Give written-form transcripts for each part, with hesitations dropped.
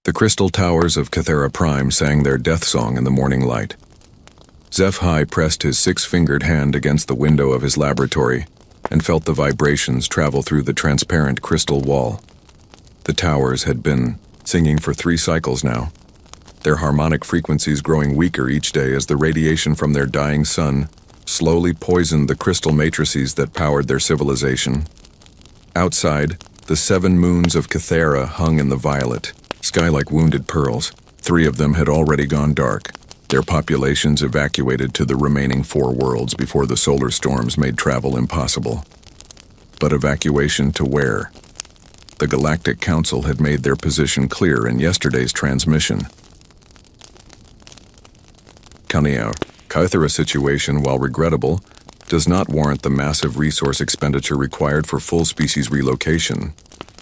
The crystal towers of Cythera Prime sang their death song in the morning light. Zeph-Hai pressed his six-fingered hand against the window of his laboratory and felt the vibrations travel through the transparent crystal wall. The towers had been singing for 3 cycles now, their harmonic frequencies growing weaker each day as the radiation from their dying sun slowly poisoned the crystal matrices that powered their civilization. Outside, the 7 moons of Cythera hung in the violet sky like wounded pearls. 3 of them had already gone dark, their populations evacuated to the remaining 4 worlds before the solar storms made travel impossible. But evacuation to where? The Galactic Council had made their position clear in yesterday's transmission. Cythera's situation, while regrettable, does not warrant the massive resource expenditure required for full species relocation,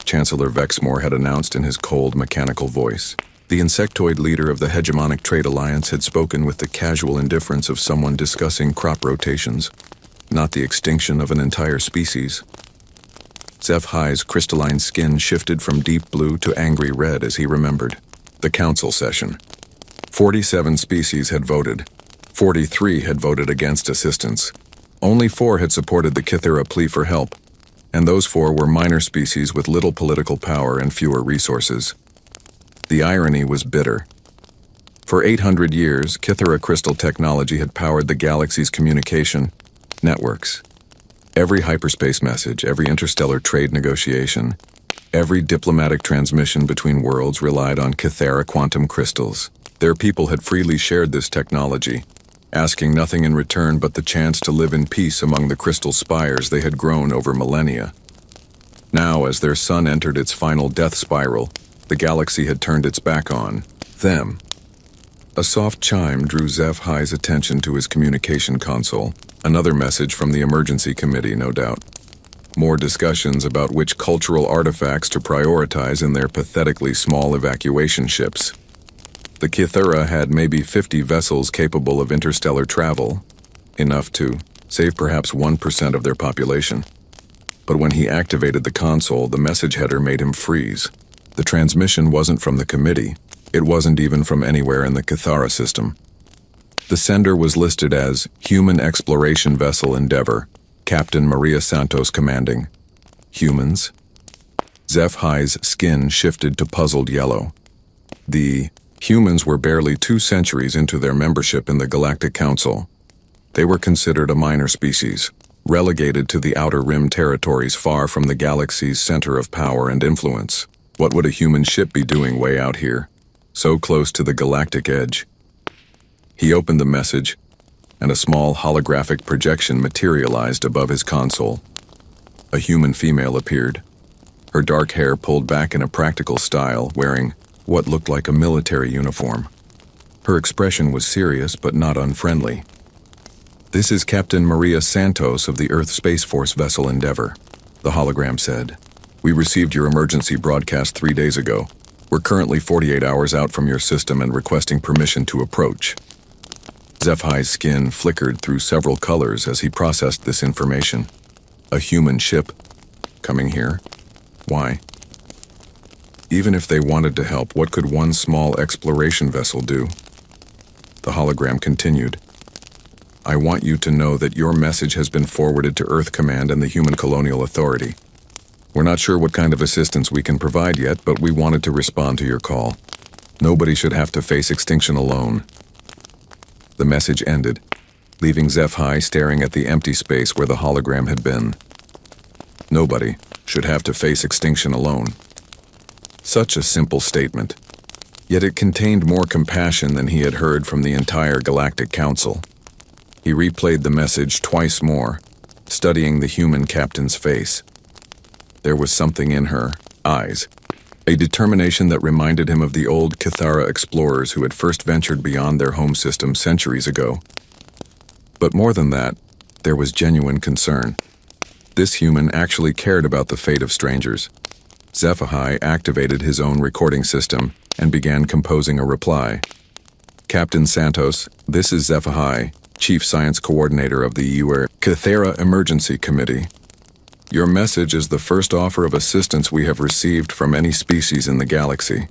Chancellor Vexmore had announced in his cold, mechanical voice. The insectoid leader of the hegemonic trade alliance had spoken with the casual indifference of someone discussing crop rotations, not the extinction of an entire species. Zeph-Hai's crystalline skin shifted from deep blue to angry red as he remembered. The council session. 47 species had voted. 43 had voted against assistance. Only 4 had supported the Cythera plea for help, and those 4 were minor species with little political power and fewer resources. The irony was bitter. For 800 years, Cythera crystal technology had powered the galaxy's communication networks. Every hyperspace message, every interstellar trade negotiation, every diplomatic transmission between worlds relied on Cythera quantum crystals. Their people had freely shared this technology, asking nothing in return but the chance to live in peace among the crystal spires they had grown over millennia. Now, as their sun entered its final death spiral, the galaxy had turned its back on them. A soft chime drew Zeph-Hai's attention to his communication console. Another message from the emergency committee, no doubt. More discussions about which cultural artifacts to prioritize in their pathetically small evacuation ships. The Cythera had maybe 50 vessels capable of interstellar travel, enough to save perhaps 1% of their population. But when he activated the console, the message header made him freeze. The transmission wasn't from the committee. It wasn't even from anywhere in the Cythera system. The sender was listed as Human Exploration Vessel Endeavor, Captain Maria Santos commanding. Humans? Zeph-Hai's skin shifted to puzzled yellow. The humans were barely 2 centuries into their membership in the Galactic Council. They were considered a minor species, relegated to the outer rim territories far from the galaxy's center of power and influence. What would a human ship be doing way out here, so close to the galactic edge? He opened the message, and a small holographic projection materialized above his console. A human female appeared, her dark hair pulled back in a practical style, wearing what looked like a military uniform. Her expression was serious but not unfriendly. "This is Captain Maria Santos of the Earth Space Force vessel Endeavor," the hologram said. "We received your emergency broadcast 3 days ago. We're currently 48 hours out from your system and requesting permission to approach." Zeph-Hai's skin flickered through several colors as he processed this information. A human ship coming here? Why? Even if they wanted to help, what could one small exploration vessel do? The hologram continued. "I want you to know that your message has been forwarded to Earth Command and the Human Colonial Authority. We're not sure what kind of assistance we can provide yet, but we wanted to respond to your call. Nobody should have to face extinction alone." The message ended, leaving Zeph-Hai staring at the empty space where the hologram had been. Nobody should have to face extinction alone. Such a simple statement, yet it contained more compassion than he had heard from the entire Galactic Council. He replayed the message twice more, studying the human captain's face. There was something in her eyes, a determination that reminded him of the old Cythera explorers who had first ventured beyond their home system centuries ago. But more than that, there was genuine concern. This human actually cared about the fate of strangers. Zeph-Hai activated his own recording system and began composing a reply. "Captain Santos, this is Zeph-Hai, Chief Science Coordinator of the Cythera Emergency Committee. Your message is the first offer of assistance we have received from any species in the galaxy.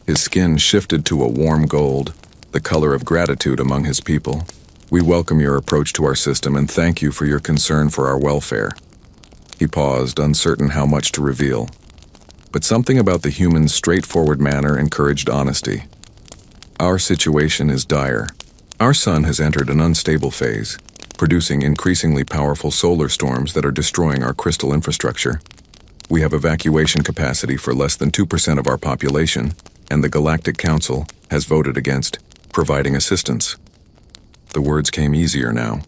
His skin shifted to a warm gold, the color of gratitude among his people. "We welcome your approach to our system and thank you for your concern for our welfare." He paused, uncertain how much to reveal. But something about the human's straightforward manner encouraged honesty. "Our situation is dire. Our sun has entered an unstable phase, producing increasingly powerful solar storms that are destroying our crystal infrastructure. We have evacuation capacity for less than 2% of our population, and the Galactic Council has voted against providing assistance." The words came easier now.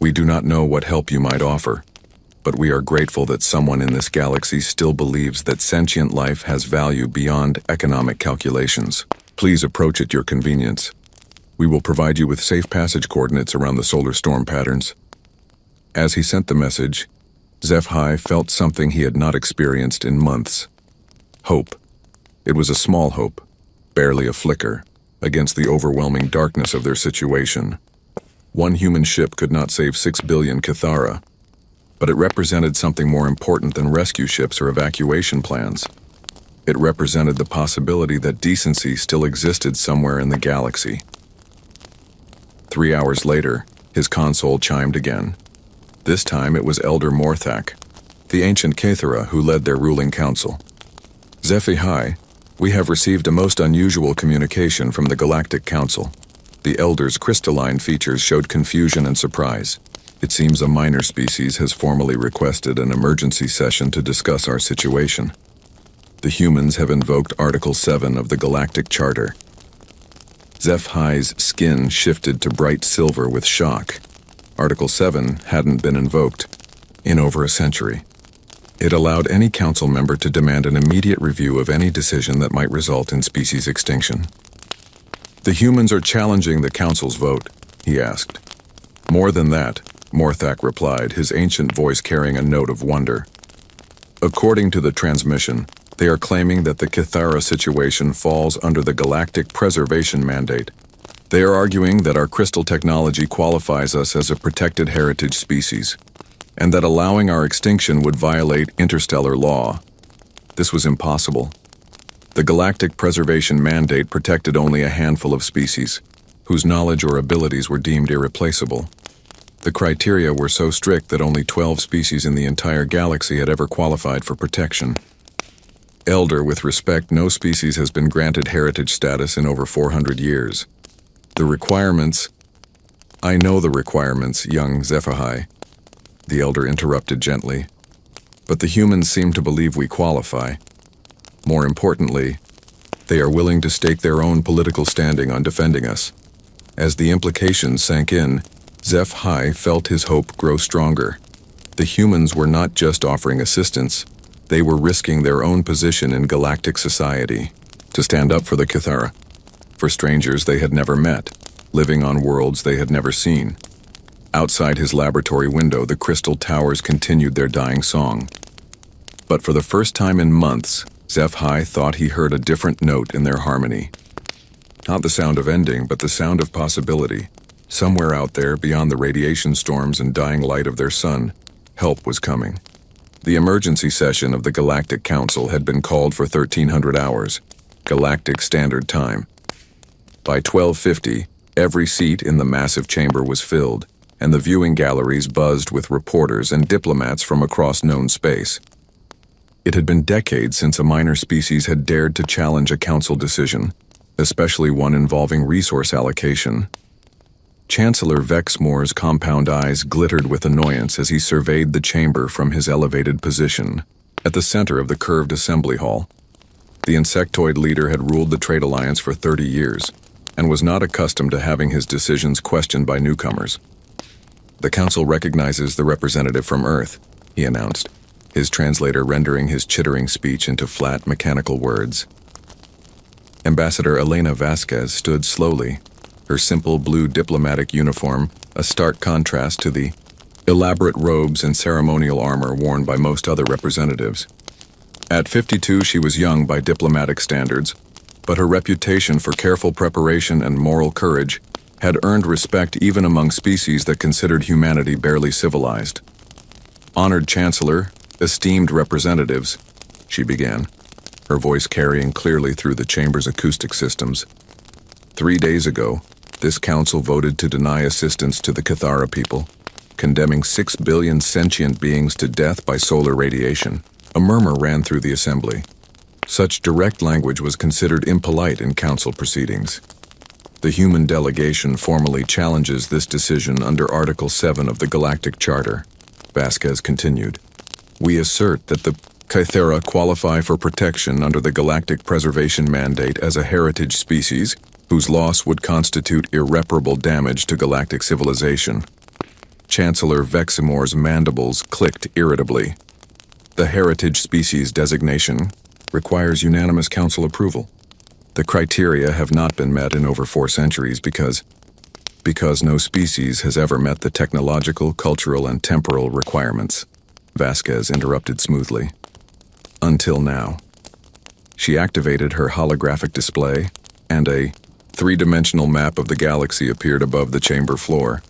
"We do not know what help you might offer, but we are grateful that someone in this galaxy still believes that sentient life has value beyond economic calculations. Please approach at your convenience. We will provide you with safe passage coordinates around the solar storm patterns." As he sent the message, Zeph-Hai felt something he had not experienced in months. Hope. It was a small hope, barely a flicker, against the overwhelming darkness of their situation. One human ship could not save 6 billion Cathara, but it represented something more important than rescue ships or evacuation plans. It represented the possibility that decency still existed somewhere in the galaxy. 3 hours later, his console chimed again. This time it was Elder Morthak, the ancient Cathara who led their ruling council. "Zeph-Hai, we have received a most unusual communication from the Galactic Council." The Elder's crystalline features showed confusion and surprise. "It seems a minor species has formally requested an emergency session to discuss our situation. The humans have invoked Article 7 of the Galactic Charter." Zeph-Hai's skin shifted to bright silver with shock. Article 7 hadn't been invoked in over a century. It allowed any council member to demand an immediate review of any decision that might result in species extinction. "The humans are challenging the council's vote," he asked. "More than that," Morthak replied, his ancient voice carrying a note of wonder. "According to the transmission, they are claiming that the Cathara situation falls under the Galactic Preservation Mandate. They are arguing that our crystal technology qualifies us as a protected heritage species, and that allowing our extinction would violate interstellar law. This was impossible. The Galactic Preservation Mandate protected only a handful of species, whose knowledge or abilities were deemed irreplaceable. The criteria were so strict that only 12 species in the entire galaxy had ever qualified for protection. Elder, with respect, no species has been granted heritage status in over 400 years. The requirements—" "I know the requirements, young Zeph-Hai," the Elder interrupted gently. "But the humans seem to believe we qualify. More importantly, they are willing to stake their own political standing on defending us." As the implications sank in, Zeph-Hai felt his hope grow stronger. The humans were not just offering assistance, they were risking their own position in galactic society to stand up for the Cathara, for strangers they had never met, living on worlds they had never seen. Outside his laboratory window, the crystal towers continued their dying song. But for the first time in months, Zeph-Hai thought he heard a different note in their harmony. Not the sound of ending, but the sound of possibility. Somewhere out there, beyond the radiation storms and dying light of their sun, help was coming. The emergency session of the Galactic Council had been called for 1300 hours, Galactic Standard Time. By 1250, every seat in the massive chamber was filled, and the viewing galleries buzzed with reporters and diplomats from across known space. It had been decades since a minor species had dared to challenge a council decision, especially one involving resource allocation. Chancellor Vexmore's compound eyes glittered with annoyance as he surveyed the chamber from his elevated position, at the center of the curved assembly hall. The insectoid leader had ruled the Trade Alliance for 30 years, and was not accustomed to having his decisions questioned by newcomers. "The Council recognizes the representative from Earth," he announced, his translator rendering his chittering speech into flat, mechanical words. Ambassador Elena Vasquez stood slowly, her simple blue diplomatic uniform a stark contrast to the elaborate robes and ceremonial armor worn by most other representatives. At 52, she was young by diplomatic standards, but her reputation for careful preparation and moral courage had earned respect even among species that considered humanity barely civilized. "Honored Chancellor, esteemed representatives," she began. her voice carrying clearly through the chamber's acoustic systems. 3 days ago, this council voted to deny assistance to the Cathara people, condemning 6 billion sentient beings to death by solar radiation. A murmur ran through the assembly. Such direct language was considered impolite in council proceedings. The human delegation formally challenges this decision under Article 7 of the Galactic Charter. Vasquez continued. We assert that the Cathara qualify for protection under the Galactic Preservation Mandate as a heritage species, whose loss would constitute irreparable damage to galactic civilization. Chancellor Veximore's mandibles clicked irritably. The heritage species designation requires unanimous council approval. The criteria have not been met in over 4 centuries because no species has ever met the technological, cultural, and temporal requirements. Vasquez interrupted smoothly. Until now. She activated her holographic display, and a 3-dimensional map of the galaxy appeared above the chamber floor.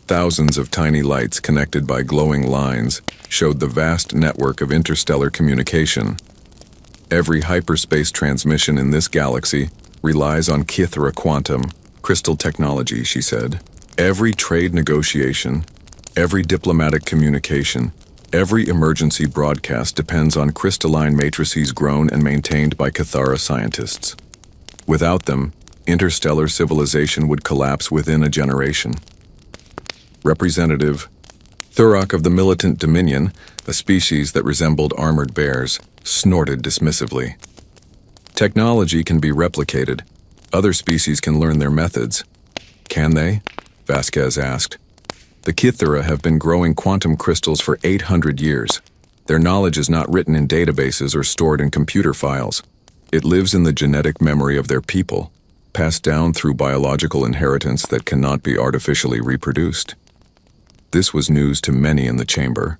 Thousands of tiny lights connected by glowing lines showed the vast network of interstellar communication. Every hyperspace transmission in this galaxy relies on Cathara quantum crystal technology, she said. Every trade negotiation, every diplomatic communication, every emergency broadcast depends on crystalline matrices grown and maintained by Cathara scientists. Without them, interstellar civilization would collapse within a generation. Representative Thurok of the Militant Dominion, a species that resembled armored bears, snorted dismissively. Technology can be replicated. Other species can learn their methods. Can they? Vasquez asked. The Cathara have been growing quantum crystals for 800 years. Their knowledge is not written in databases or stored in computer files. It lives in the genetic memory of their people, passed down through biological inheritance that cannot be artificially reproduced. This was news to many in the chamber.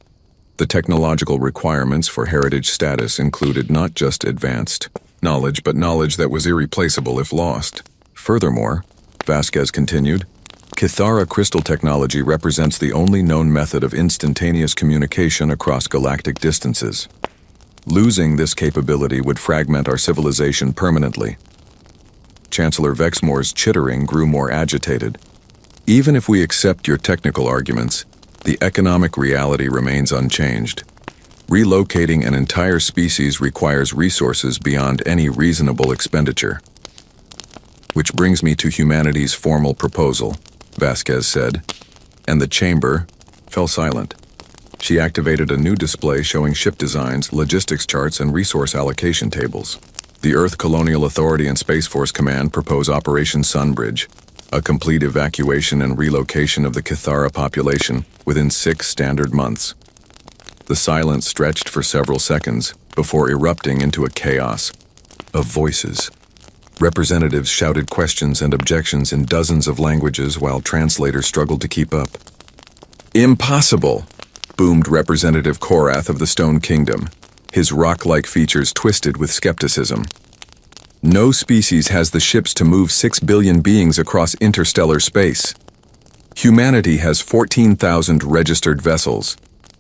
The technological requirements for heritage status included not just advanced knowledge, but knowledge that was irreplaceable if lost. Furthermore, Vasquez continued, Cathara crystal technology represents the only known method of instantaneous communication across galactic distances. Losing this capability would fragment our civilization permanently. Chancellor Vexmore's chittering grew more agitated. Even if we accept your technical arguments, the economic reality remains unchanged. Relocating an entire species requires resources beyond any reasonable expenditure. Which brings me to humanity's formal proposal, Vasquez said, and the chamber fell silent. She activated a new display showing ship designs, logistics charts, and resource allocation tables. The Earth Colonial Authority and Space Force Command propose Operation Sunbridge, a complete evacuation and relocation of the Cathara population within 6 standard months. The silence stretched for several seconds before erupting into a chaos of voices. Representatives shouted questions and objections in dozens of languages while translators struggled to keep up. Impossible, boomed Representative Korath of the Stone Kingdom, his rock-like features twisted with skepticism. No species has the ships to move 6 billion beings across interstellar space. Humanity has 14,000 registered vessels,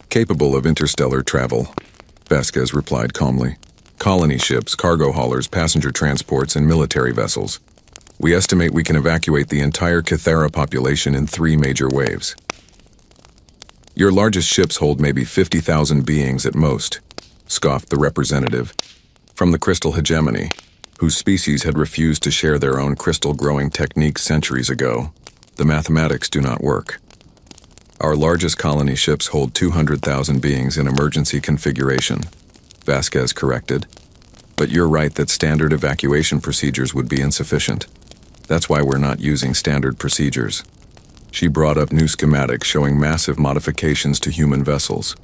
capable of interstellar travel, Vasquez replied calmly. Colony ships, cargo haulers, passenger transports, and military vessels. We estimate we can evacuate the entire Cathara population in 3 major waves. Your largest ships hold maybe 50,000 beings at most, scoffed the representative. From the crystal hegemony, whose species had refused to share their own crystal-growing techniques centuries ago, the mathematics do not work. Our largest colony ships hold 200,000 beings in emergency configuration, Vasquez corrected. But you're right that standard evacuation procedures would be insufficient. That's why we're not using standard procedures. She brought up new schematics showing massive modifications to human vessels.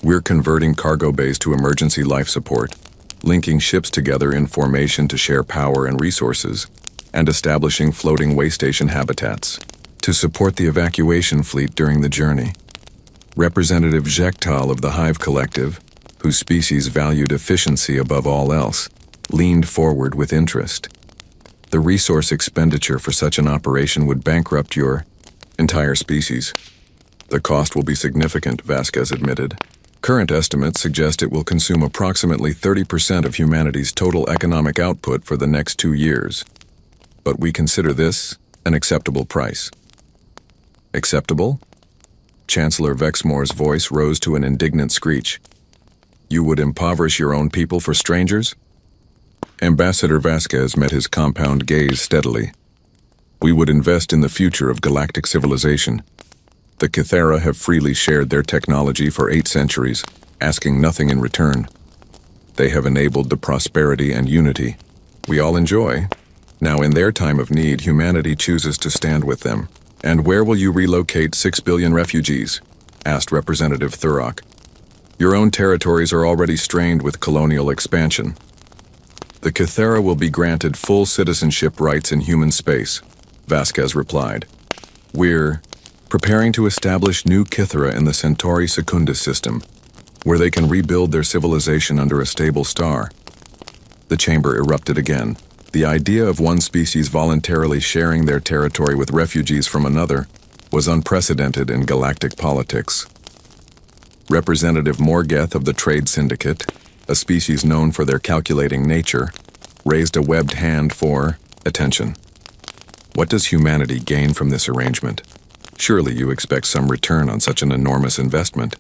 We're converting cargo bays to emergency life support, linking ships together in formation to share power and resources, and establishing floating way station habitats to support the evacuation fleet during the journey. Representative Jektal of the Hive Collective, whose species valued efficiency above all else, leaned forward with interest. The resource expenditure for such an operation would bankrupt your entire species. The cost will be significant, Vasquez admitted. Current estimates suggest it will consume approximately 30% of humanity's total economic output for the next 2 years. But we consider this an acceptable price. Acceptable? Chancellor Vexmore's voice rose to an indignant screech. You would impoverish your own people for strangers? Ambassador Vasquez met his compound gaze steadily. We would invest in the future of galactic civilization. The Kythera have freely shared their technology for 8 centuries, asking nothing in return. They have enabled the prosperity and unity we all enjoy. Now in their time of need, humanity chooses to stand with them. And where will you relocate 6 billion refugees? Asked Representative Thurrock. Your own territories are already strained with colonial expansion. The Kythera will be granted full citizenship rights in human space, Vasquez replied. We're preparing to establish new Kythera in the Centauri Secundus system, where they can rebuild their civilization under a stable star. The chamber erupted again. The idea of one species voluntarily sharing their territory with refugees from another was unprecedented in galactic politics. Representative Morgeth of the Trade Syndicate, a species known for their calculating nature, raised a webbed hand for attention. What does humanity gain from this arrangement? Surely you expect some return on such an enormous investment.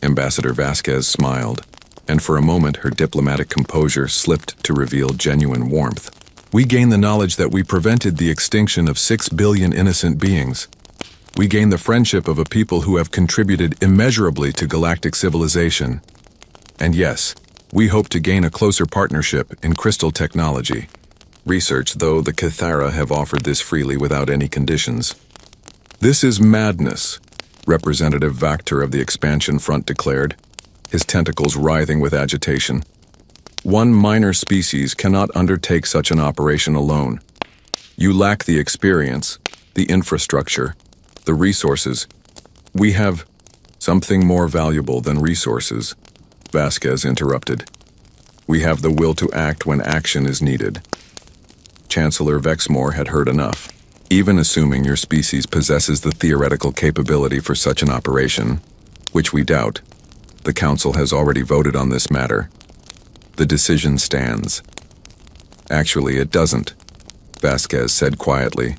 Ambassador Vasquez smiled, and for a moment her diplomatic composure slipped to reveal genuine warmth. We gain the knowledge that we prevented the extinction of 6 billion innocent beings. We gain the friendship of a people who have contributed immeasurably to galactic civilization. And yes, we hope to gain a closer partnership in crystal technology. Research, though the Kythera have offered this freely without any conditions. This is madness, Representative Vactor of the Expansion Front declared, his tentacles writhing with agitation. One minor species cannot undertake such an operation alone. You lack the experience, the infrastructure, the resources. We have something more valuable than resources, Vasquez interrupted. We have the will to act when action is needed. Chancellor Vexmore had heard enough. Even assuming your species possesses the theoretical capability for such an operation, which we doubt, the Council has already voted on this matter. The decision stands. Actually, it doesn't, Vasquez said quietly,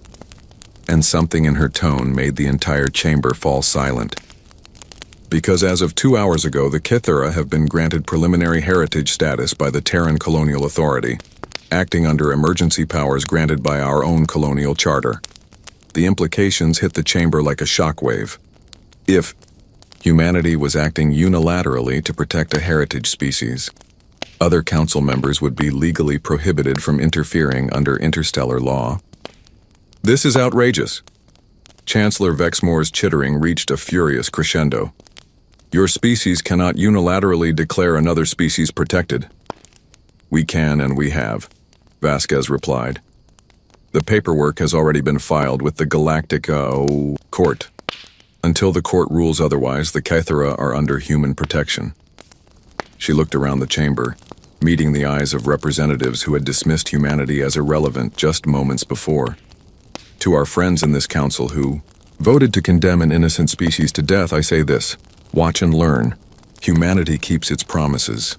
and something in her tone made the entire chamber fall silent. Because as of 2 hours ago, the Kythera have been granted preliminary heritage status by the Terran Colonial Authority, acting under emergency powers granted by our own colonial charter. The implications hit the chamber like a shockwave. If humanity was acting unilaterally to protect a heritage species, other council members would be legally prohibited from interfering under interstellar law. This is outrageous. Chancellor Vexmore's chittering reached a furious crescendo. Your species cannot unilaterally declare another species protected. We can and we have, Vasquez replied. The paperwork has already been filed with the Galactic Court. Until the court rules otherwise, the Kythera are under human protection. She looked around the chamber, meeting the eyes of representatives who had dismissed humanity as irrelevant just moments before. To our friends in this council who voted to condemn an innocent species to death, I say this: watch and learn. Humanity keeps its promises.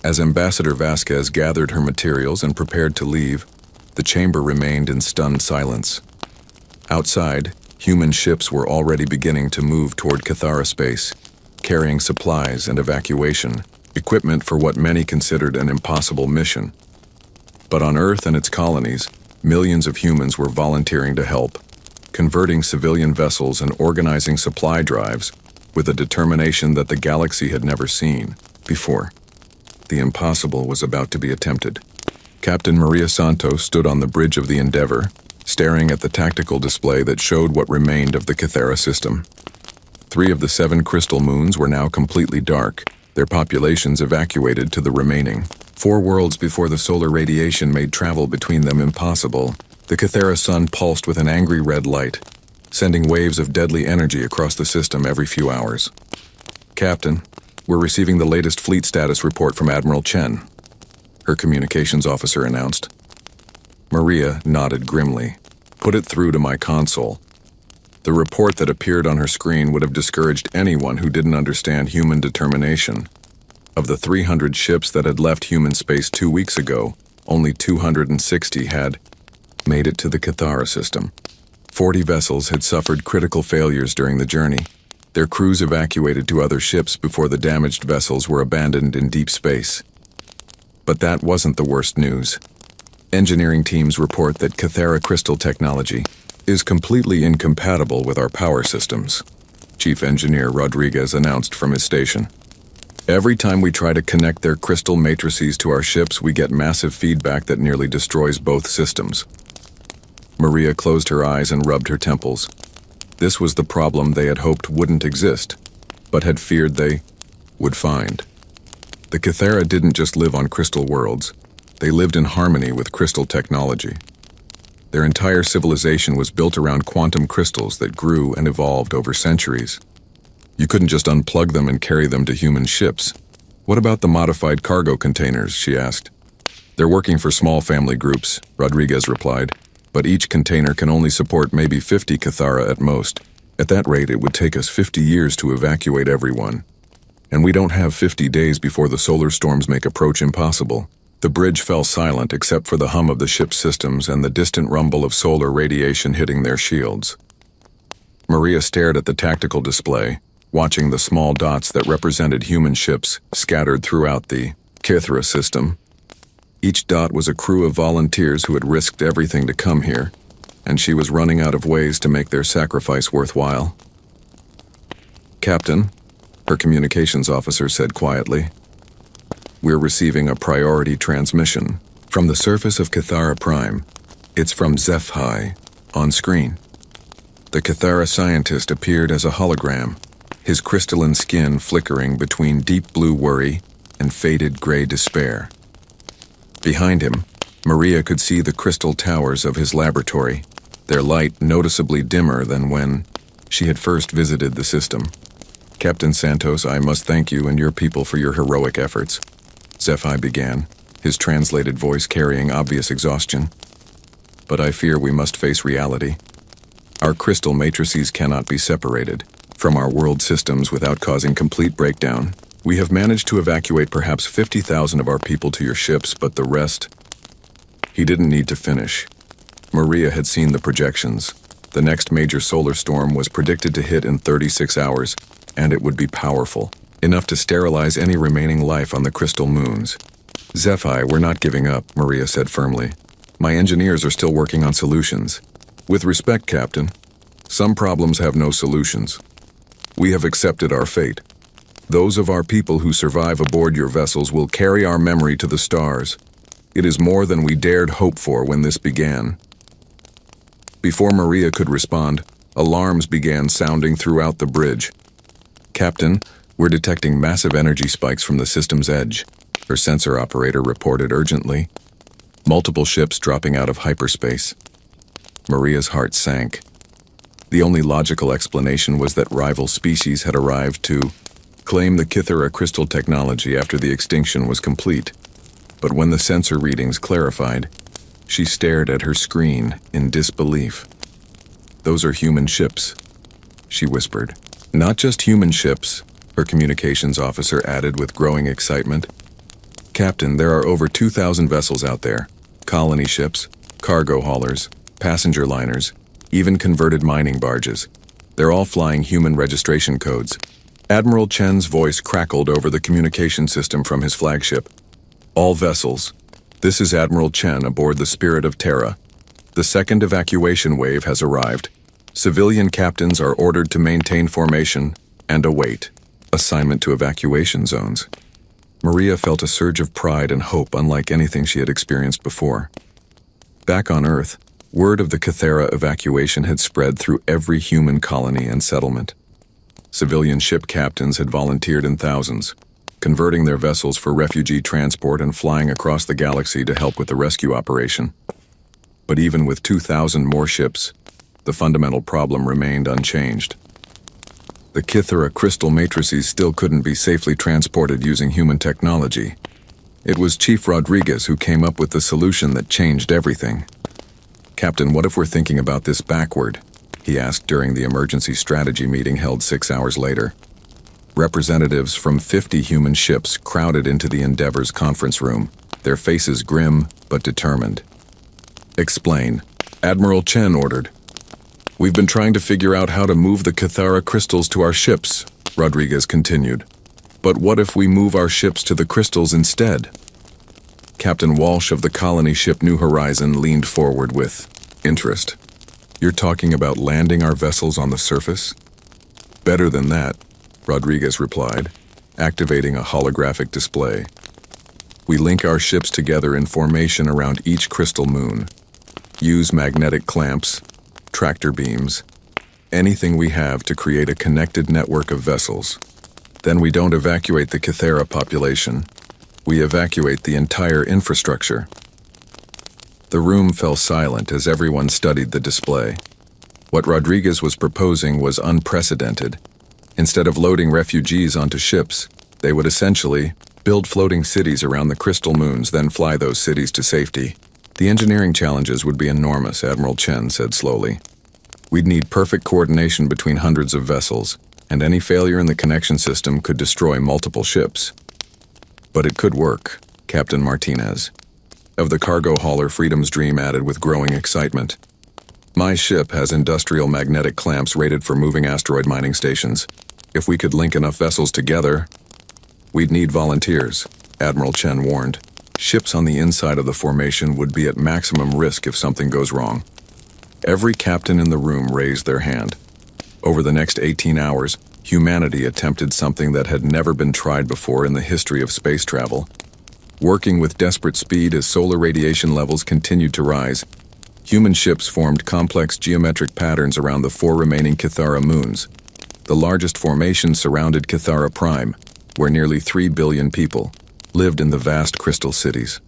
As Ambassador Vasquez gathered her materials and prepared to leave, the chamber remained in stunned silence. Outside, human ships were already beginning to move toward Kythera space, carrying supplies and evacuation, equipment for what many considered an impossible mission. But on Earth and its colonies, millions of humans were volunteering to help, converting civilian vessels and organizing supply drives with a determination that the galaxy had never seen before. The impossible was about to be attempted. Captain Maria Santos stood on the bridge of the Endeavor, staring at the tactical display that showed what remained of the Kythera system. 3 of the 7 crystal moons were now completely dark, their populations evacuated to the remaining 4 worlds before the solar radiation made travel between them impossible. The Kythera sun pulsed with an angry red light, sending waves of deadly energy across the system every few hours. Captain, we're receiving the latest fleet status report from Admiral Chen, her communications officer announced. Maria nodded grimly. Put it through to my console. The report that appeared on her screen would have discouraged anyone who didn't understand human determination. Of the 300 ships that had left human space 2 weeks ago, only 260 had made it to the Cathara system. 40 vessels had suffered critical failures during the journey. Their crews evacuated to other ships before the damaged vessels were abandoned in deep space. But that wasn't the worst news. Engineering teams report that Cathara crystal technology is completely incompatible with our power systems, Chief Engineer Rodriguez announced from his station. Every time we try to connect their crystal matrices to our ships, we get massive feedback that nearly destroys both systems. Maria closed her eyes and rubbed her temples. This was the problem they had hoped wouldn't exist, but had feared they would find. The Cathara didn't just live on crystal worlds. They lived in harmony with crystal technology. Their entire civilization was built around quantum crystals that grew and evolved over centuries. You couldn't just unplug them and carry them to human ships. What about the modified cargo containers, she asked. They're working for small family groups, Rodriguez replied, but each container can only support maybe 50 Cathara at most. At that rate, it would take us 50 years to evacuate everyone. And we don't have 50 days before the solar storms make approach impossible. The bridge fell silent except for the hum of the ship's systems and the distant rumble of solar radiation hitting their shields. Maria stared at the tactical display, watching the small dots that represented human ships scattered throughout the Cathara system. Each dot was a crew of volunteers who had risked everything to come here, and she was running out of ways to make their sacrifice worthwhile. Captain, her communications officer said quietly, we're receiving a priority transmission from the surface of Cathara Prime. It's from Zephi, on screen. The Cathara scientist appeared as a hologram, his crystalline skin flickering between deep blue worry and faded gray despair. Behind him, Maria could see the crystal towers of his laboratory, their light noticeably dimmer than when she had first visited the system. Captain Santos, I must thank you and your people for your heroic efforts, Zephi began, his translated voice carrying obvious exhaustion. But I fear we must face reality. Our crystal matrices cannot be separated from our world systems without causing complete breakdown. We have managed to evacuate perhaps 50,000 of our people to your ships, but the rest... He didn't need to finish. Maria had seen the projections. The next major solar storm was predicted to hit in 36 hours, and it would be powerful, enough to sterilize any remaining life on the crystal moons. Zephi, we're not giving up, Maria said firmly. My engineers are still working on solutions. With respect, Captain, some problems have no solutions. We have accepted our fate. Those of our people who survive aboard your vessels will carry our memory to the stars. It is more than we dared hope for when this began. Before Maria could respond, alarms began sounding throughout the bridge. Captain, we're detecting massive energy spikes from the system's edge, her sensor operator reported urgently. Multiple ships dropping out of hyperspace. Maria's heart sank. The only logical explanation was that rival species had arrived to claim the Cathara crystal technology after the extinction was complete. But when the sensor readings clarified, she stared at her screen in disbelief. Those are human ships, she whispered. Not just human ships, her communications officer added with growing excitement. Captain, there are over 2,000 vessels out there. Colony ships, cargo haulers, passenger liners, even converted mining barges. They're all flying human registration codes. Admiral Chen's voice crackled over the communication system from his flagship. All vessels. This is Admiral Chen aboard the Spirit of Terra. The second evacuation wave has arrived. Civilian captains are ordered to maintain formation and await assignment to evacuation zones. Maria felt a surge of pride and hope unlike anything she had experienced before. Back on Earth, word of the Cathara evacuation had spread through every human colony and settlement. Civilian ship captains had volunteered in thousands, converting their vessels for refugee transport and flying across the galaxy to help with the rescue operation. But even with 2,000 more ships, the fundamental problem remained unchanged. The Cathara crystal matrices still couldn't be safely transported using human technology. It was Chief Rodriguez who came up with the solution that changed everything. Captain, what if we're thinking about this backward? he asked during the emergency strategy meeting held 6 hours later. Representatives from 50 human ships crowded into the Endeavor's conference room, their faces grim but determined. "Explain," Admiral Chen ordered. "We've been trying to figure out how to move the Cathara crystals to our ships," Rodriguez continued. "But what if we move our ships to the crystals instead?" Captain Walsh of the colony ship New Horizon leaned forward with interest. "You're talking about landing our vessels on the surface?" "Better than that," Rodriguez replied, activating a holographic display. "We link our ships together in formation around each crystal moon. Use magnetic clamps, tractor beams, anything we have to create a connected network of vessels. Then we don't evacuate the Cathara population. We evacuate the entire infrastructure." The room fell silent as everyone studied the display. What Rodriguez was proposing was unprecedented. Instead of loading refugees onto ships, they would essentially build floating cities around the crystal moons, then fly those cities to safety. "The engineering challenges would be enormous," Admiral Chen said slowly. "We'd need perfect coordination between hundreds of vessels, and any failure in the connection system could destroy multiple ships." "But it could work," Captain Martinez of the cargo hauler Freedom's Dream added with growing excitement. "My ship has industrial magnetic clamps rated for moving asteroid mining stations. If we could link enough vessels together..." "We'd need volunteers," Admiral Chen warned. "Ships on the inside of the formation would be at maximum risk if something goes wrong." Every captain in the room raised their hand. Over the next 18 hours, humanity attempted something that had never been tried before in the history of space travel. Working with desperate speed as solar radiation levels continued to rise, human ships formed complex geometric patterns around the 4 remaining Cathara moons. The largest formation surrounded Cathara Prime, where nearly 3 billion people lived in the vast crystal cities.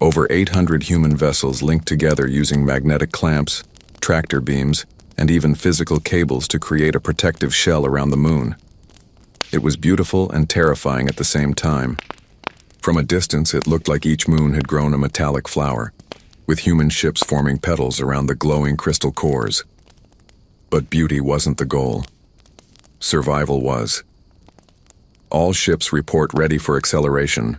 Over 800 human vessels linked together using magnetic clamps, tractor beams, and even physical cables to create a protective shell around the moon. It was beautiful and terrifying at the same time. From a distance, it looked like each moon had grown a metallic flower, with human ships forming petals around the glowing crystal cores. But beauty wasn't the goal. Survival was. "All ships report ready for acceleration,"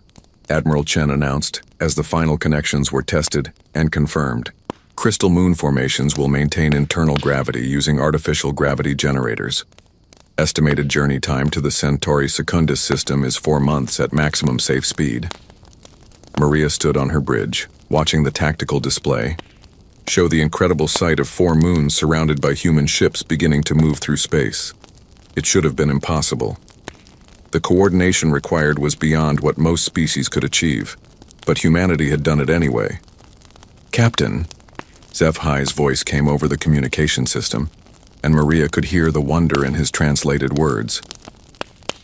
Admiral Chen announced as the final connections were tested and confirmed. "Crystal moon formations will maintain internal gravity using artificial gravity generators. Estimated journey time to the Centauri Secundus system is 4 months at maximum safe speed." Maria stood on her bridge, watching the tactical display show the incredible sight of 4 moons surrounded by human ships beginning to move through space. It should have been impossible. The coordination required was beyond what most species could achieve, but humanity had done it anyway. "Captain," Zeph-High's voice came over the communication system, and Maria could hear the wonder in his translated words.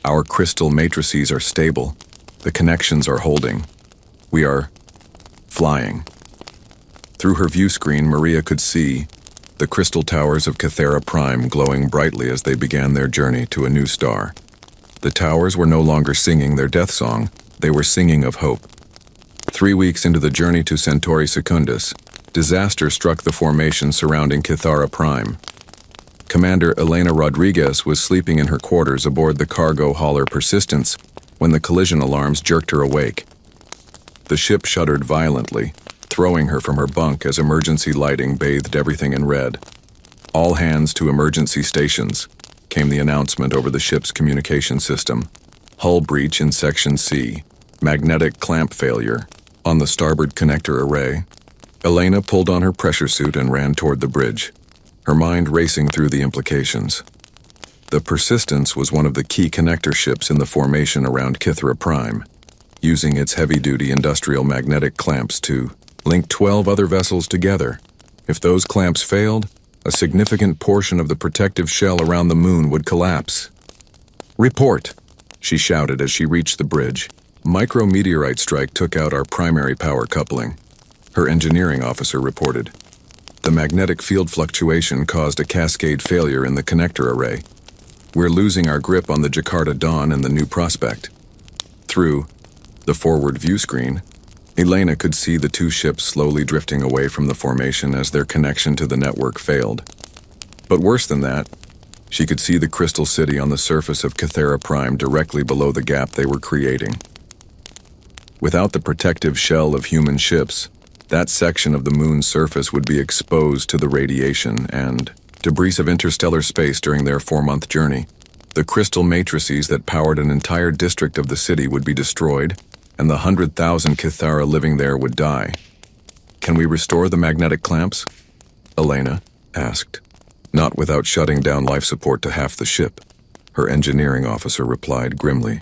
"Our crystal matrices are stable. The connections are holding. We are flying." Through her view screen, Maria could see the crystal towers of Cathara Prime glowing brightly as they began their journey to a new star. The towers were no longer singing their death song, they were singing of hope. 3 weeks into the journey to Centauri Secundus, disaster struck the formation surrounding Cathara Prime. Commander Elena Rodriguez was sleeping in her quarters aboard the cargo hauler Persistence when the collision alarms jerked her awake. The ship shuddered violently, throwing her from her bunk as emergency lighting bathed everything in red. "All hands to emergency stations," came the announcement over the ship's communication system. "Hull breach in Section C. Magnetic clamp failure on the starboard connector array." Elena pulled on her pressure suit and ran toward the bridge, her mind racing through the implications. The Persistence was one of the key connector ships in the formation around Cathara Prime, using its heavy-duty industrial magnetic clamps to link 12 other vessels together. If those clamps failed, a significant portion of the protective shell around the moon would collapse. "Report," she shouted as she reached the bridge. "Micrometeorite strike took out our primary power coupling," her engineering officer reported. "The magnetic field fluctuation caused a cascade failure in the connector array. We're losing our grip on the Jakarta Dawn and the New Prospect." Through the forward view screen, Elena could see the 2 ships slowly drifting away from the formation as their connection to the network failed. But worse than that, she could see the crystal city on the surface of Cathera Prime directly below the gap they were creating. Without the protective shell of human ships, that section of the moon's surface would be exposed to the radiation and debris of interstellar space during their 4-month journey. The crystal matrices that powered an entire district of the city would be destroyed, and the 100,000 Cathara living there would die. Can we restore the magnetic clamps? Elena asked. Not without shutting down life support to half the ship, her engineering officer replied grimly.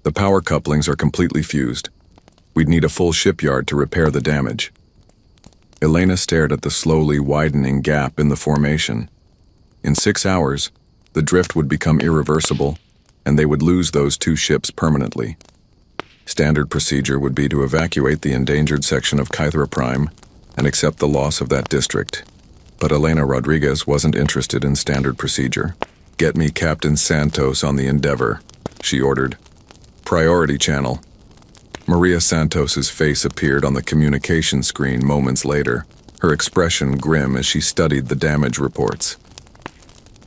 The power couplings are completely fused. We'd need a full shipyard to repair the damage. Elena stared at the slowly widening gap in the formation. In 6 hours, the drift would become irreversible, and they would lose those 2 ships permanently. Standard procedure would be to evacuate the endangered section of Cathera Prime and accept the loss of that district. But Elena Rodriguez wasn't interested in standard procedure. Get me Captain Santos on the Endeavor, she ordered. Priority channel. Maria Santos's face appeared on the communication screen moments later, her expression grim as she studied the damage reports.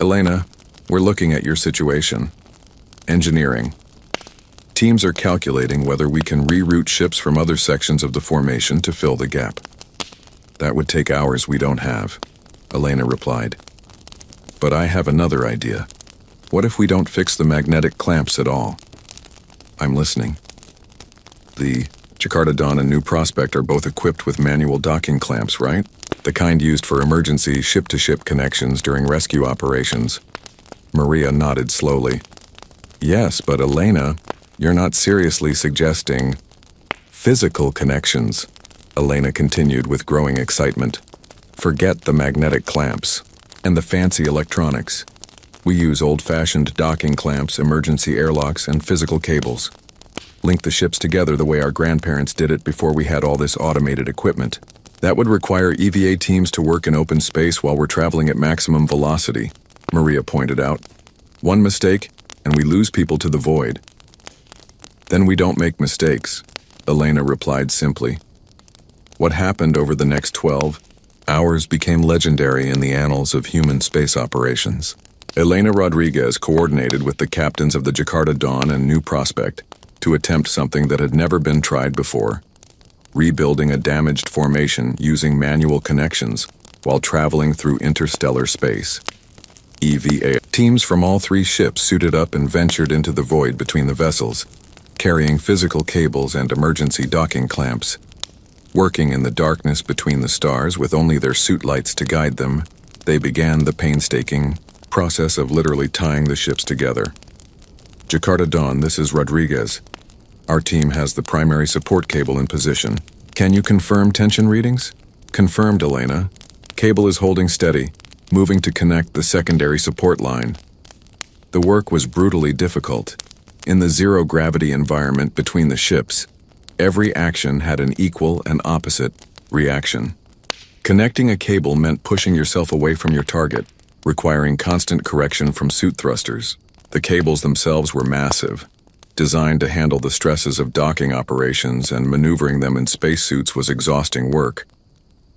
Elena, we're looking at your situation. Engineering. Teams are calculating whether we can reroute ships from other sections of the formation to fill the gap. That would take hours we don't have, Elena replied. But I have another idea. What if we don't fix the magnetic clamps at all? I'm listening. The Jakarta Dawn and New Prospect are both equipped with manual docking clamps, right? The kind used for emergency ship-to-ship connections during rescue operations. Maria nodded slowly. Yes, but Elena, you're not seriously suggesting physical connections, Elena continued with growing excitement. Forget the magnetic clamps and the fancy electronics. We use old-fashioned docking clamps, emergency airlocks, and physical cables. Link the ships together the way our grandparents did it before we had all this automated equipment. That would require EVA teams to work in open space while we're traveling at maximum velocity, Maria pointed out. One mistake, and we lose people to the void. Then we don't make mistakes, Elena replied simply. What happened over the next 12 hours became legendary in the annals of human space operations. Elena Rodriguez coordinated with the captains of the Jakarta Dawn and New Prospect to attempt something that had never been tried before, rebuilding a damaged formation using manual connections while traveling through interstellar space. EVA teams from all 3 ships suited up and ventured into the void between the vessels, carrying physical cables and emergency docking clamps. Working in the darkness between the stars with only their suit lights to guide them, they began the painstaking process of literally tying the ships together. Jakarta Dawn, this is Rodriguez. Our team has the primary support cable in position. Can you confirm tension readings? Confirmed, Elena. Cable is holding steady, moving to connect the secondary support line. The work was brutally difficult. In the zero-gravity environment between the ships, every action had an equal and opposite reaction. Connecting a cable meant pushing yourself away from your target, requiring constant correction from suit thrusters. The cables themselves were massive. Designed to handle the stresses of docking operations, and maneuvering them in spacesuits was exhausting work.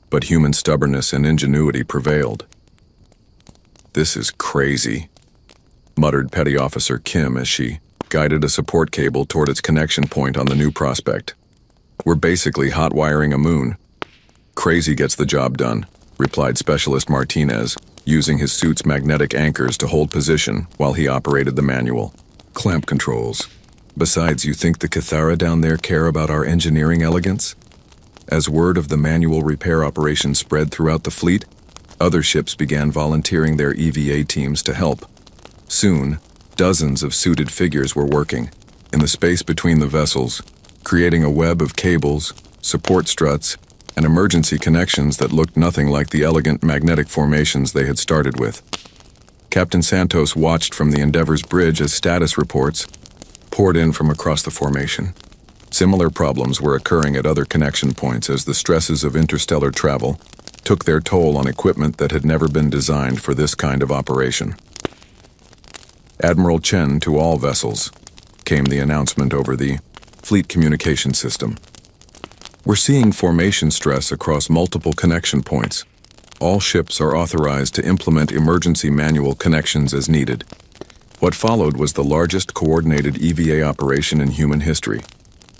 But human stubbornness and ingenuity prevailed. This is crazy, muttered Petty Officer Kim as she guided a support cable toward its connection point on the New Prospect. We're basically hot-wiring a moon. Crazy gets the job done, replied Specialist Martinez, using his suit's magnetic anchors to hold position while he operated the manual. Clamp controls. Besides, you think the Cathara down there care about our engineering elegance? As word of the manual repair operation spread throughout the fleet, other ships began volunteering their EVA teams to help. Soon, dozens of suited figures were working, in the space between the vessels, creating a web of cables, support struts, and emergency connections that looked nothing like the elegant magnetic formations they had started with. Captain Santos watched from the Endeavor's bridge as status reports poured in from across the formation. Similar problems were occurring at other connection points as the stresses of interstellar travel took their toll on equipment that had never been designed for this kind of operation. Admiral Chen to all vessels, came the announcement over the fleet communication system. We're seeing formation stress across multiple connection points. All ships are authorized to implement emergency manual connections as needed. What followed was the largest coordinated EVA operation in human history.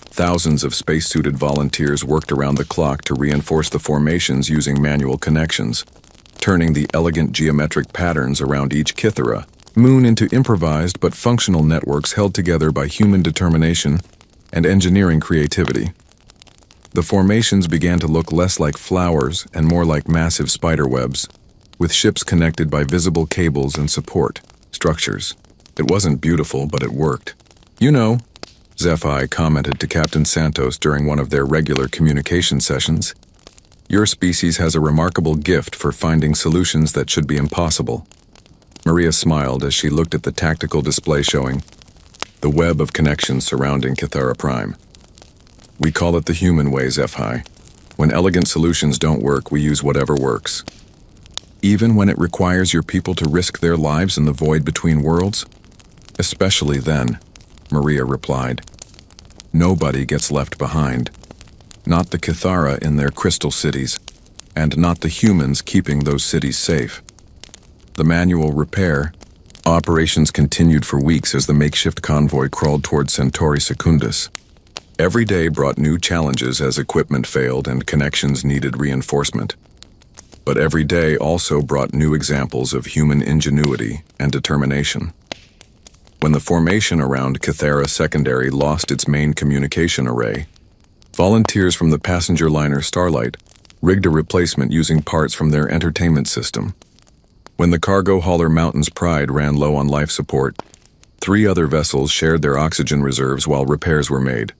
Thousands of spacesuited volunteers worked around the clock to reinforce the formations using manual connections, turning the elegant geometric patterns around each Kythera moon into improvised but functional networks held together by human determination and engineering creativity. The formations began to look less like flowers and more like massive spiderwebs, with ships connected by visible cables and support structures. It wasn't beautiful, but it worked. "You know," Zephi commented to Captain Santos during one of their regular communication sessions, "your species has a remarkable gift for finding solutions that should be impossible." Maria smiled as she looked at the tactical display showing the web of connections surrounding Kythera Prime. "We call it the human way, Zephi. When elegant solutions don't work, we use whatever works." "Even when it requires your people to risk their lives in the void between worlds?" "Especially then," Maria replied. "Nobody gets left behind. Not the Kythera in their crystal cities, and not the humans keeping those cities safe." The manual repair operations continued for weeks as the makeshift convoy crawled toward Centauri Secundus. Every day brought new challenges as equipment failed and connections needed reinforcement. But every day also brought new examples of human ingenuity and determination. When the formation around Kythera Secondary lost its main communication array, volunteers from the passenger liner Starlight rigged a replacement using parts from their entertainment system. When the cargo hauler Mountain's Pride ran low on life support, 3 other vessels shared their oxygen reserves while repairs were made.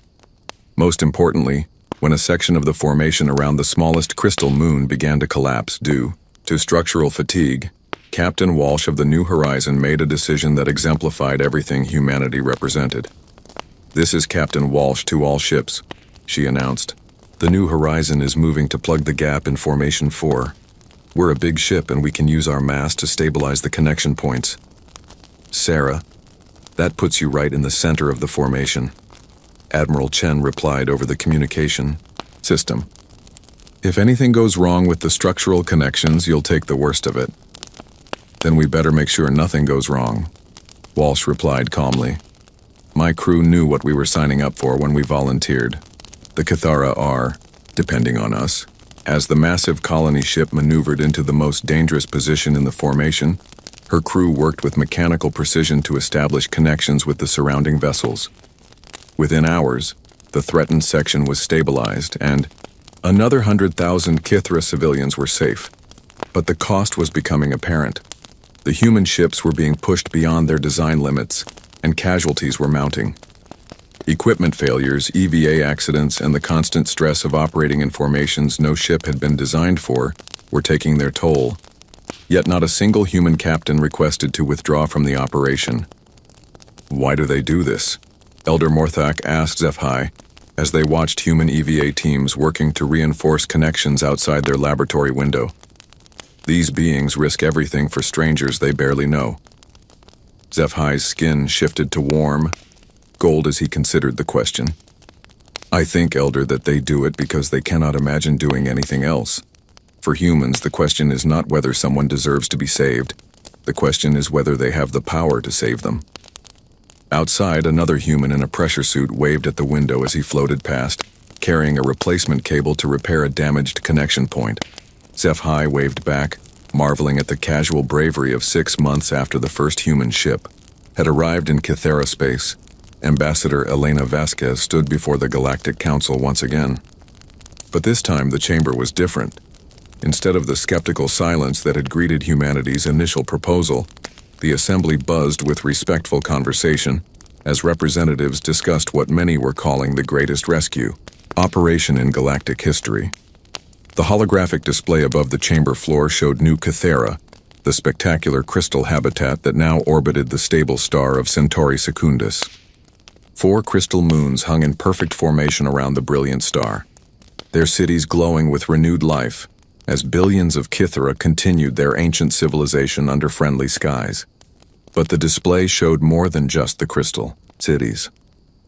Most importantly, when a section of the formation around the smallest crystal moon began to collapse due to structural fatigue, Captain Walsh of the New Horizon made a decision that exemplified everything humanity represented. "This is Captain Walsh to all ships," she announced. "The New Horizon is moving to plug the gap in Formation 4. We're a big ship and we can use our mass to stabilize the connection points." "Sarah, that puts you right in the center of the formation," Admiral Chen replied over the communication system. "If anything goes wrong with the structural connections, you'll take the worst of it." "Then we better make sure nothing goes wrong," Walsh replied calmly. "My crew knew what we were signing up for when we volunteered. The Kythera are depending on us." As the massive colony ship maneuvered into the most dangerous position in the formation, her crew worked with mechanical precision to establish connections with the surrounding vessels. Within hours, the threatened section was stabilized and another 100,000 Kythera civilians were safe. But the cost was becoming apparent. The human ships were being pushed beyond their design limits, and casualties were mounting. Equipment failures, EVA accidents, and the constant stress of operating in formations no ship had been designed for were taking their toll. Yet not a single human captain requested to withdraw from the operation. "Why do they do this?" Elder Morthak asked Zephi as they watched human EVA teams working to reinforce connections outside their laboratory window. "These beings risk everything for strangers they barely know." Zephi's skin shifted to warm gold as he considered the question. "I think, Elder, that they do it because they cannot imagine doing anything else. For humans, the question is not whether someone deserves to be saved. The question is whether they have the power to save them." Outside, another human in a pressure suit waved at the window as he floated past, carrying a replacement cable to repair a damaged connection point. Zephi waved back, marveling at the casual bravery of 6 months after the first human ship had arrived in Kythera space. Ambassador Elena Vasquez stood before the Galactic Council once again. But this time the chamber was different. Instead of the skeptical silence that had greeted humanity's initial proposal, the assembly buzzed with respectful conversation as representatives discussed what many were calling the greatest rescue operation in galactic history. The holographic display above the chamber floor showed New Kythera, the spectacular crystal habitat that now orbited the stable star of Centauri Secundus. 4 crystal moons hung in perfect formation around the brilliant star, their cities glowing with renewed life as billions of Kythera continued their ancient civilization under friendly skies. But the display showed more than just the crystal cities.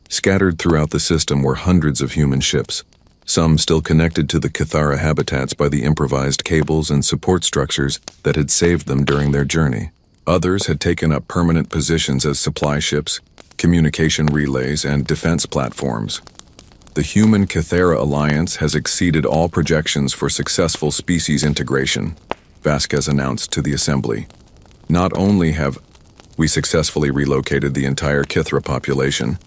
Scattered throughout the system were hundreds of human ships, some still connected to the Kythera habitats by the improvised cables and support structures that had saved them during their journey. Others had taken up permanent positions as supply ships, communication relays, and defense platforms. The Human-Kythera alliance has exceeded all projections for successful species integration, Vasquez announced to the assembly. Not only have we successfully relocated the entire Kythera population,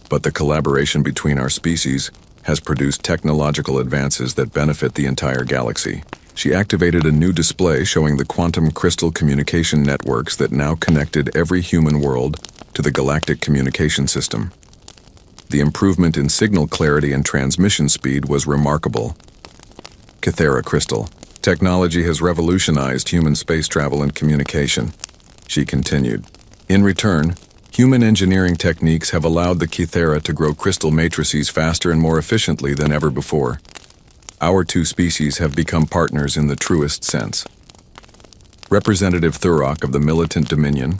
but the collaboration between our species has produced technological advances that benefit the entire galaxy. She activated a new display showing the quantum crystal communication networks that now connected every human world to the galactic communication system. The improvement in signal clarity and transmission speed was remarkable. Kythera crystal technology has revolutionized human space travel and communication, she continued. In return, human engineering techniques have allowed the Kythera to grow crystal matrices faster and more efficiently than ever before. Our two species have become partners in the truest sense. Representative Thurrock of the Militant Dominion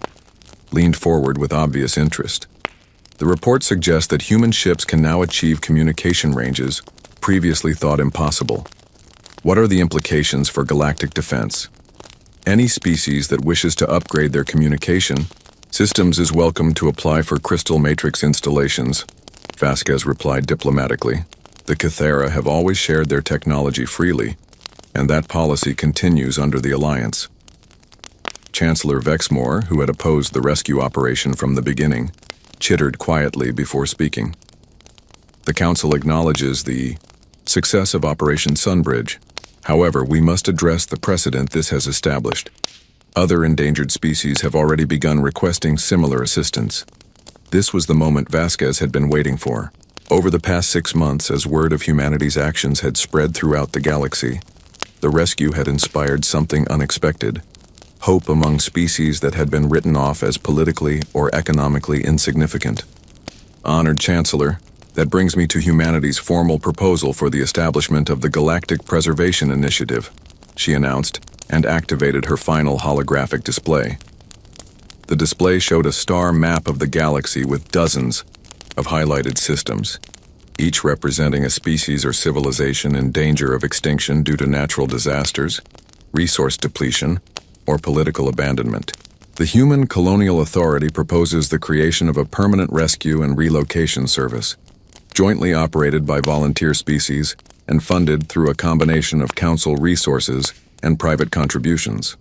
leaned forward with obvious interest. The report suggests that human ships can now achieve communication ranges previously thought impossible. What are the implications for galactic defense? Any species that wishes to upgrade their communication systems is welcome to apply for crystal matrix installations, Vasquez replied diplomatically. The Kythera have always shared their technology freely, and that policy continues under the alliance. Chancellor Vexmore, who had opposed the rescue operation from the beginning, chittered quietly before speaking. The Council acknowledges the success of Operation Sunbridge. However, we must address the precedent this has established. Other endangered species have already begun requesting similar assistance. This was the moment Vasquez had been waiting for. Over the past 6 months, as word of humanity's actions had spread throughout the galaxy, the rescue had inspired something unexpected. Hope among species that had been written off as politically or economically insignificant. Honored Chancellor, that brings me to humanity's formal proposal for the establishment of the Galactic Preservation Initiative, she announced, and activated her final holographic display. The display showed a star map of the galaxy with dozens of highlighted systems, each representing a species or civilization in danger of extinction due to natural disasters, resource depletion, or political abandonment. The Human Colonial Authority proposes the creation of a permanent rescue and relocation service, jointly operated by volunteer species and funded through a combination of council resources and private contributions.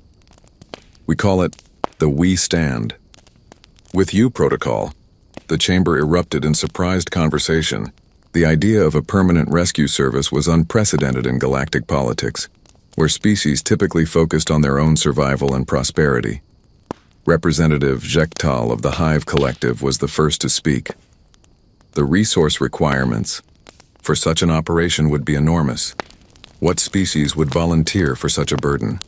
We call it the We Stand. With You protocol, the chamber erupted in surprised conversation. The idea of a permanent rescue service was unprecedented in galactic politics, where species typically focused on their own survival and prosperity. Representative Jektal of the Hive Collective was the first to speak. The resource requirements for such an operation would be enormous. What species would volunteer for such a burden?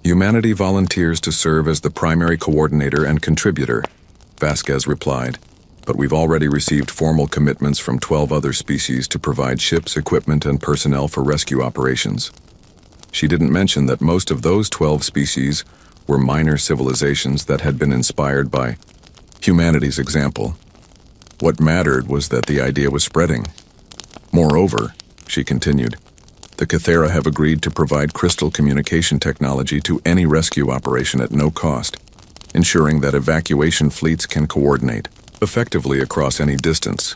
Humanity volunteers to serve as the primary coordinator and contributor, Vasquez replied, but we've already received formal commitments from 12 other species to provide ships, equipment, and personnel for rescue operations. She didn't mention that most of those 12 species were minor civilizations that had been inspired by humanity's example. What mattered was that the idea was spreading. Moreover, she continued, the Kythera have agreed to provide crystal communication technology to any rescue operation at no cost, ensuring that evacuation fleets can coordinate effectively across any distance.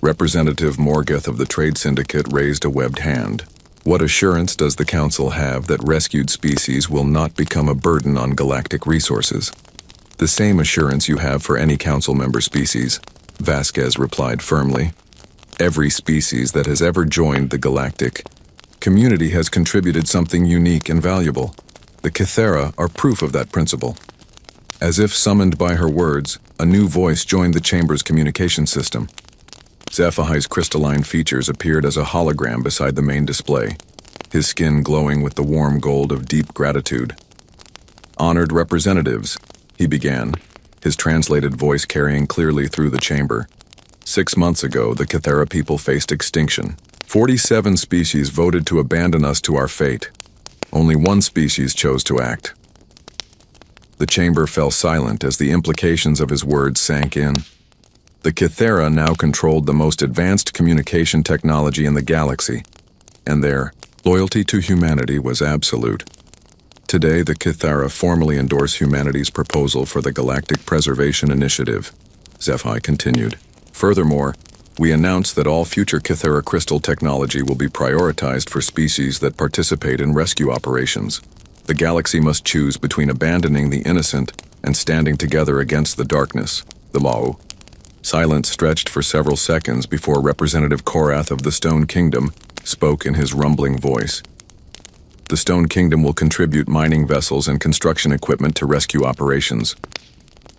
Representative Morgoth of the Trade Syndicate raised a webbed hand. What assurance does the Council have that rescued species will not become a burden on galactic resources? The same assurance you have for any Council member species, Vasquez replied firmly. Every species that has ever joined the galactic community has contributed something unique and valuable. The Kythera are proof of that principle. As if summoned by her words, a new voice joined the chamber's communication system. Zephahai's crystalline features appeared as a hologram beside the main display, his skin glowing with the warm gold of deep gratitude. Honored representatives, he began, his translated voice carrying clearly through the chamber. 6 months ago, the Kythera people faced extinction. 47 species voted to abandon us to our fate. Only one species chose to act. The chamber fell silent as the implications of his words sank in. The Kythera now controlled the most advanced communication technology in the galaxy, and their loyalty to humanity was absolute. Today, the Kythera formally endorse humanity's proposal for the Galactic Preservation Initiative, Zephi continued. Furthermore, we announce that all future Kythera crystal technology will be prioritized for species that participate in rescue operations. The galaxy must choose between abandoning the innocent and standing together against the darkness, the Ma'u. Silence stretched for several seconds before Representative Korath of the Stone Kingdom spoke in his rumbling voice. The Stone Kingdom will contribute mining vessels and construction equipment to rescue operations.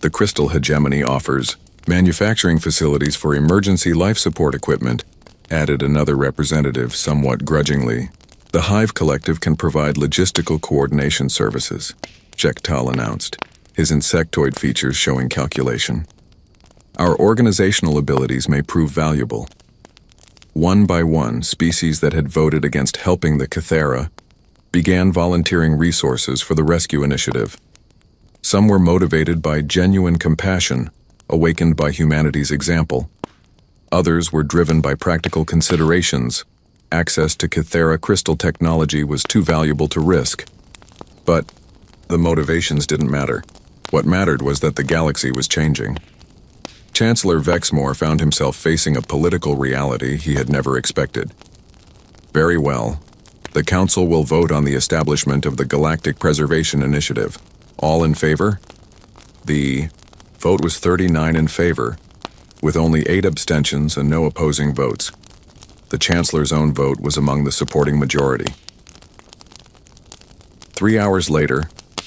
The Crystal Hegemony offers manufacturing facilities for emergency life support equipment, added another representative somewhat grudgingly. The Hive Collective can provide logistical coordination services, Jektal announced, his insectoid features showing calculation. Our organizational abilities may prove valuable. One by one, species that had voted against helping the Kythera began volunteering resources for the rescue initiative. Some were motivated by genuine compassion, awakened by humanity's example. Others were driven by practical considerations. Access to Kythera crystal technology was too valuable to risk. But the motivations didn't matter. What mattered was that the galaxy was changing. Chancellor Vexmore found himself facing a political reality he had never expected. Very well. The Council will vote on the establishment of the Galactic Preservation Initiative. All in favor? The vote was 39 in favor, with only 8 abstentions and no opposing votes. The Chancellor's own vote was among the supporting majority. 3 hours later,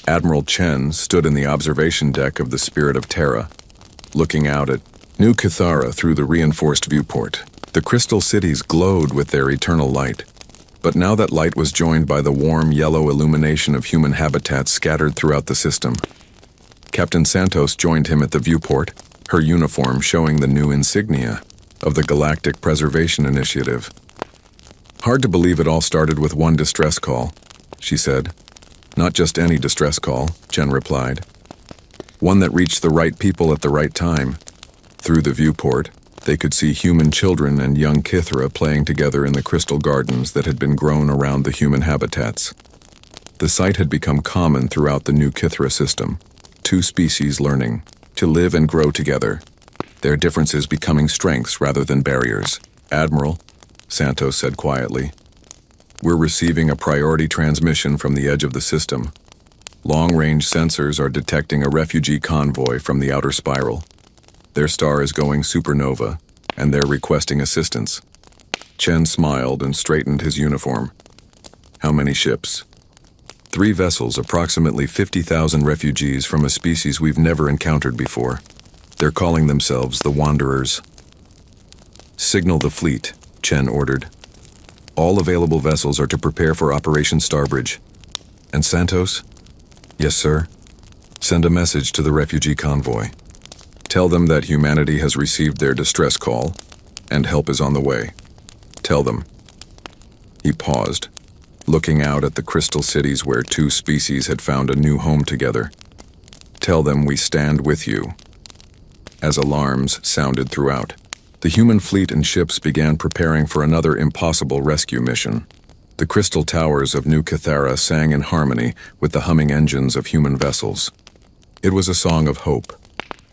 Admiral Chen stood in the observation deck of the Spirit of Terra, looking out at New Kythera through the reinforced viewport. The crystal cities glowed with their eternal light, but now that light was joined by the warm yellow illumination of human habitats scattered throughout the system. Captain Santos joined him at the viewport, her uniform showing the new insignia of the Galactic Preservation Initiative. Hard to believe it all started with one distress call, she said. Not just any distress call, Chen replied. One that reached the right people at the right time. Through the viewport, they could see human children and young Kythera playing together in the crystal gardens that had been grown around the human habitats. The sight had become common throughout the new Kythera system. 2 species learning to live and grow together, their differences becoming strengths rather than barriers. Admiral, Santos said quietly, we're receiving a priority transmission from the edge of the system. Long-range sensors are detecting a refugee convoy from the outer spiral. Their star is going supernova, and they're requesting assistance. Chen smiled and straightened his uniform. How many ships? 3 vessels, approximately 50,000 refugees from a species we've never encountered before. They're calling themselves the Wanderers. Signal the fleet, Chen ordered. All available vessels are to prepare for Operation Starbridge. And Santos? Yes, sir. Send a message to the refugee convoy. Tell them that humanity has received their distress call, and help is on the way. Tell them. He paused, looking out at the crystal cities where 2 species had found a new home together. Tell them we stand with you. As alarms sounded throughout, the human fleet and ships began preparing for another impossible rescue mission. The crystal towers of New Kythera sang in harmony with the humming engines of human vessels. It was a song of hope,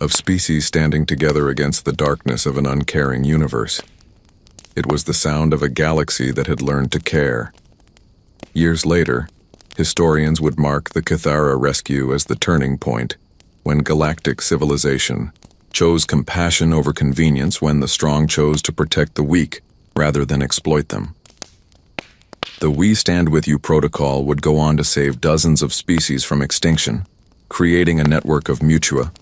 of species standing together against the darkness of an uncaring universe. It was the sound of a galaxy that had learned to care. Years later, historians would mark the Kythera rescue as the turning point, when galactic civilization chose compassion over convenience, when the strong chose to protect the weak rather than exploit them. The We Stand With You protocol would go on to save dozens of species from extinction, creating a network of mutua